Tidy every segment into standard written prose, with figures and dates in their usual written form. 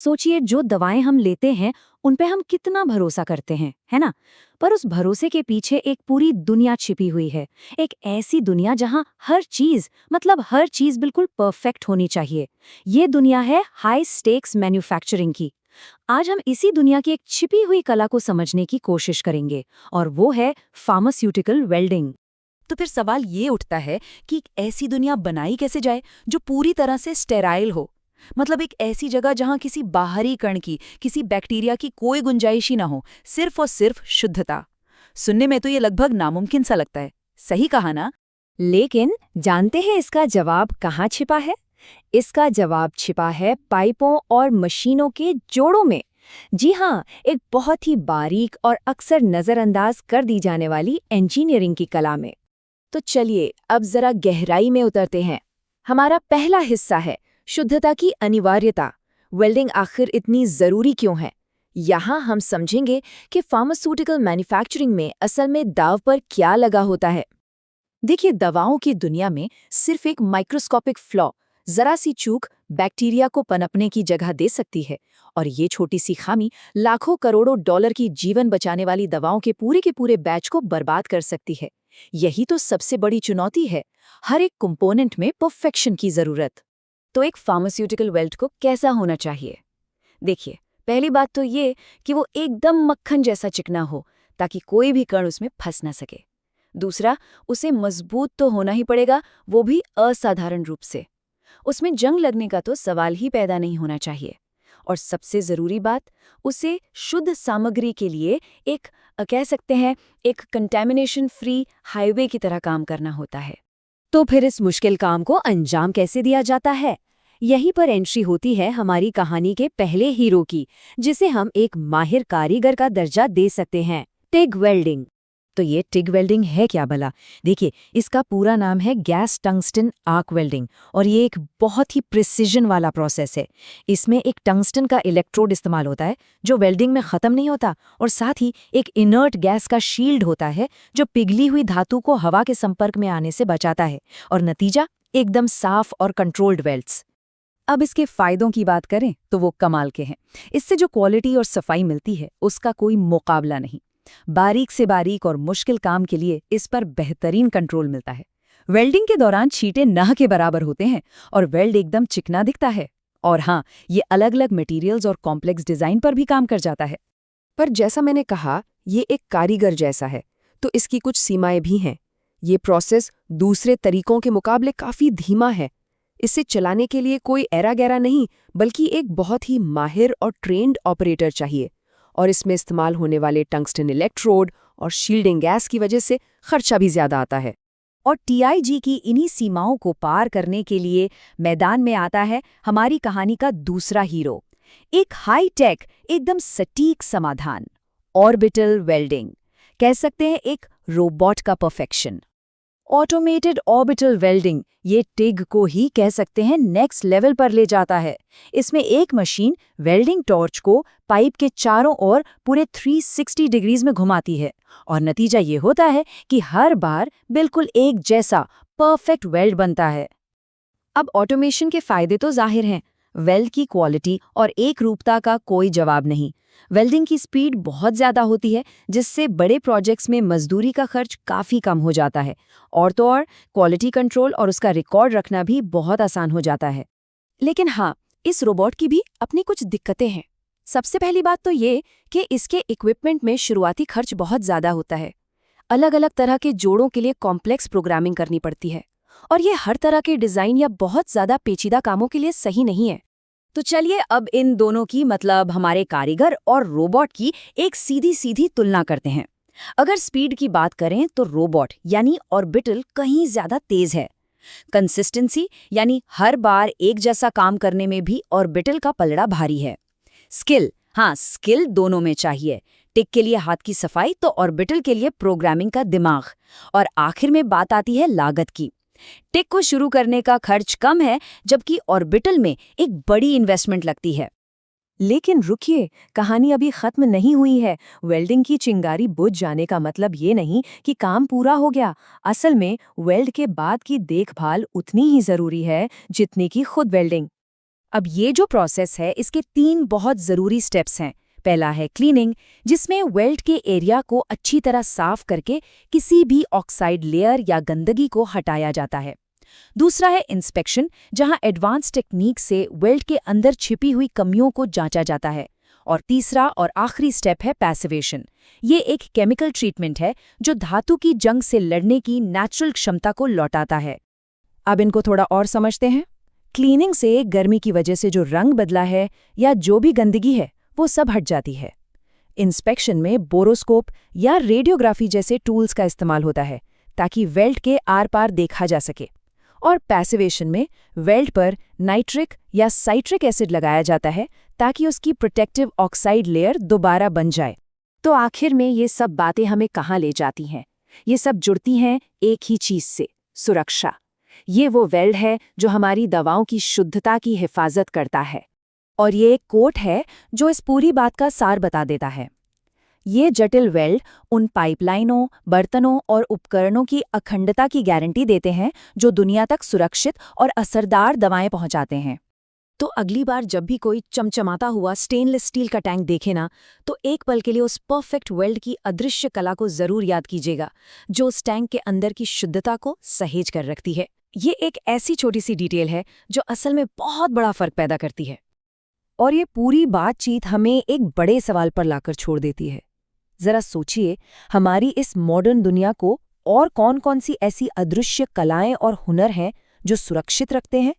सोचिए जो दवाएं हम लेते हैं उन पे हम कितना भरोसा करते हैं, है ना? पर उस भरोसे के पीछे एक पूरी दुनिया छिपी हुई है। एक ऐसी दुनिया जहां हर चीज, मतलब हर चीज बिल्कुल परफेक्ट होनी चाहिए। ये दुनिया है हाई स्टेक्स मैन्युफैक्चरिंग की। आज हम इसी दुनिया की एक छिपी हुई कला को समझने की कोशिश करेंगे, और वो है फार्मास्यूटिकल वेल्डिंग। तो फिर सवाल ये उठता है कि एक ऐसी दुनिया बनाई कैसे जाए जो पूरी तरह से स्टेराइल हो। मतलब एक ऐसी जगह जहां किसी बाहरी कण की, किसी बैक्टीरिया की कोई गुंजाइश ही ना हो, सिर्फ और सिर्फ शुद्धता। सुनने में तो ये लगभग नामुमकिन सा लगता है। सही कहा ना? लेकिन जानते हैं इसका जवाब कहाँ छिपा है? इसका जवाब छिपा है पाइपों और मशीनों के जोड़ों में। जी हाँ, एक बहुत ही बारीक और अक्सर नज़रअंदाज कर दी जाने वाली इंजीनियरिंग की कला में। तो चलिए अब जरा गहराई में उतरते हैं। हमारा पहला हिस्सा है शुद्धता की अनिवार्यता। वेल्डिंग आखिर इतनी ज़रूरी क्यों है? यहाँ हम समझेंगे कि फार्मास्यूटिकल मैन्युफैक्चरिंग में असल में दांव पर क्या लगा होता है। देखिए, दवाओं की दुनिया में सिर्फ एक माइक्रोस्कोपिक फ्लॉ, जरा सी चूक बैक्टीरिया को पनपने की जगह दे सकती है, और ये छोटी सी खामी लाखों करोड़ों डॉलर की जीवन बचाने वाली दवाओं के पूरे बैच को बर्बाद कर सकती है। यही तो सबसे बड़ी चुनौती है, हर एक कंपोनेंट में परफेक्शन की जरूरत। तो एक फार्मास्यूटिकल वेल्ड को कैसा होना चाहिए? देखिए, पहली बात तो ये कि वो एकदम मक्खन जैसा चिकना हो, ताकि कोई भी कण उसमें फंस ना सके। दूसरा, उसे मजबूत तो होना ही पड़ेगा, वो भी असाधारण रूप से। उसमें जंग लगने का तो सवाल ही पैदा नहीं होना चाहिए। और सबसे जरूरी बात, उसे शुद्ध सामग्री के लिए कह सकते हैं, एक कंटेमिनेशन फ्री हाईवे की तरह काम करना होता है। तो फिर इस मुश्किल काम को अंजाम कैसे दिया जाता है? यहीं पर एंट्री होती है हमारी कहानी के पहले हीरो की, जिसे हम एक माहिर कारीगर का दर्जा दे सकते हैं, टिग वेल्डिंग। तो ये टिग वेल्डिंग है क्या भला? देखिए, इसका पूरा नाम है गैस टंगस्टन आर्क वेल्डिंग, और ये एक बहुत ही प्रिसिजन वाला प्रोसेस है। इसमें एक टंगस्टन का इलेक्ट्रोड इस्तेमाल होता है जो वेल्डिंग में ख़त्म नहीं होता, और साथ ही एक इनर्ट गैस का शील्ड होता है जो पिघली हुई धातु को हवा के संपर्क में आने से बचाता है, और नतीजा एकदम साफ और कंट्रोल्ड वेल्ड्स। अब इसके फायदों की बात करें तो वो कमाल के हैं। इससे जो क्वालिटी और सफाई मिलती है उसका कोई मुकाबला नहीं। बारीक से बारीक और मुश्किल काम के लिए इस पर बेहतरीन कंट्रोल मिलता है। वेल्डिंग के दौरान छींटे नह के बराबर होते हैं और वेल्ड एकदम चिकना दिखता है। और हाँ, ये अलग अलग मटेरियल्स और कॉम्प्लेक्स डिजाइन पर भी काम कर जाता है। पर जैसा मैंने कहा, ये एक कारीगर जैसा है, तो इसकी कुछ सीमाएं भी हैं। ये प्रोसेस दूसरे तरीकों के मुकाबले काफी धीमा है। इसे चलाने के लिए कोई ऐरा गैरा नहीं, बल्कि एक बहुत ही माहिर और ट्रेन्ड ऑपरेटर चाहिए। और इसमें इस्तेमाल होने वाले टंगस्टन इलेक्ट्रोड और शील्डिंग गैस की वजह से खर्चा भी ज्यादा आता है। और टीआईजी की इन्हीं सीमाओं को पार करने के लिए मैदान में आता है हमारी कहानी का दूसरा हीरो, एक हाई टेक, एकदम सटीक समाधान, ऑर्बिटल वेल्डिंग। कह सकते हैं एक रोबोट का परफेक्शन। ऑटोमेटेड ऑर्बिटल वेल्डिंग ये टिग को ही कह सकते हैं नेक्स्ट लेवल पर ले जाता है। इसमें एक मशीन वेल्डिंग टॉर्च को पाइप के चारों ओर पूरे 360 डिग्रीज में घुमाती है, और नतीजा ये होता है कि हर बार बिल्कुल एक जैसा परफेक्ट वेल्ड बनता है। अब ऑटोमेशन के फायदे तो जाहिर हैं। वेल्ड की क्वालिटी और एक रूपता का कोई जवाब नहीं। वेल्डिंग की स्पीड बहुत ज़्यादा होती है, जिससे बड़े प्रोजेक्ट्स में मजदूरी का खर्च काफ़ी कम हो जाता है। और तो और क्वालिटी कंट्रोल और उसका रिकॉर्ड रखना भी बहुत आसान हो जाता है। लेकिन हाँ, इस रोबोट की भी अपनी कुछ दिक्कतें हैं। सबसे पहली बात तो ये कि इसके इक्विपमेंट में शुरुआती खर्च बहुत ज़्यादा होता है। अलग अलग तरह के जोड़ों के लिए कॉम्प्लेक्स प्रोग्रामिंग करनी पड़ती है, और ये हर तरह के डिज़ाइन या बहुत ज़्यादा पेचीदा कामों के लिए सही नहीं है। तो चलिए अब इन दोनों की, मतलब हमारे कारीगर और रोबोट की, एक सीधी सीधी तुलना करते हैं। अगर स्पीड की बात करें तो रोबोट यानी ऑर्बिटल कहीं ज़्यादा तेज है। कंसिस्टेंसी यानी हर बार एक जैसा काम करने में भी ऑर्बिटल का पलड़ा भारी है। स्किल, हाँ, स्किल दोनों में चाहिए। टिक के लिए हाथ की सफाई तो ऑर्बिटल के लिए प्रोग्रामिंग का दिमाग। और आखिर में बात आती है लागत की। टिक को शुरू करने का खर्च कम है, जबकि ऑर्बिटल में एक बड़ी इन्वेस्टमेंट लगती है। लेकिन रुकिए, कहानी अभी खत्म नहीं हुई है। वेल्डिंग की चिंगारी बुझ जाने का मतलब ये नहीं कि काम पूरा हो गया। असल में वेल्ड के बाद की देखभाल उतनी ही जरूरी है जितनी कि खुद वेल्डिंग। अब ये जो प्रोसेस है इसके 3 बहुत ज़रूरी स्टेप्स हैं। पहला है क्लीनिंग, जिसमें वेल्ड के एरिया को अच्छी तरह साफ करके किसी भी ऑक्साइड लेयर या गंदगी को हटाया जाता है। दूसरा है इंस्पेक्शन, जहां एडवांस टेक्निक से वेल्ड के अंदर छिपी हुई कमियों को जांचा जाता है। और तीसरा और आखिरी स्टेप है पैसिवेशन। ये एक केमिकल ट्रीटमेंट है जो धातु की जंग से लड़ने की नेचुरल क्षमता को लौटाता है। अब इनको थोड़ा और समझते हैं। क्लीनिंग से गर्मी की वजह से जो रंग बदला है या जो भी गंदगी है वो सब हट जाती है। इंस्पेक्शन में बोरोस्कोप या रेडियोग्राफी जैसे टूल्स का इस्तेमाल होता है ताकि वेल्ड के आर पार देखा जा सके। और पैसिवेशन में वेल्ड पर नाइट्रिक या साइट्रिक एसिड लगाया जाता है ताकि उसकी प्रोटेक्टिव ऑक्साइड लेयर दोबारा बन जाए। तो आखिर में ये सब बातें हमें कहाँ ले जाती हैं? ये सब जुड़ती हैं एक ही चीज से, सुरक्षा। ये वो वेल्ड है जो हमारी दवाओं की शुद्धता की हिफाजत करता है। और ये एक कोट है जो इस पूरी बात का सार बता देता है। ये जटिल वेल्ड उन पाइपलाइनों, बर्तनों और उपकरणों की अखंडता की गारंटी देते हैं जो दुनिया तक सुरक्षित और असरदार दवाएं पहुंचाते हैं। तो अगली बार जब भी कोई चमचमाता हुआ स्टेनलेस स्टील का टैंक देखे ना, तो एक पल के लिए उस परफेक्ट वेल्ड की अदृश्य कला को जरूर याद कीजिएगा, जो उस टैंक के अंदर की शुद्धता को सहेज कर रखती है। ये एक ऐसी छोटी सी डिटेल है जो असल में बहुत बड़ा फर्क पैदा करती है। और ये पूरी बातचीत हमें एक बड़े सवाल पर लाकर छोड़ देती है। जरा सोचिए, हमारी इस मॉडर्न दुनिया को और कौन-कौन सी ऐसी अदृश्य कलाएं और हुनर हैं जो सुरक्षित रखते हैं,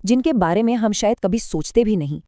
जिनके बारे में हम शायद कभी सोचते भी नहीं।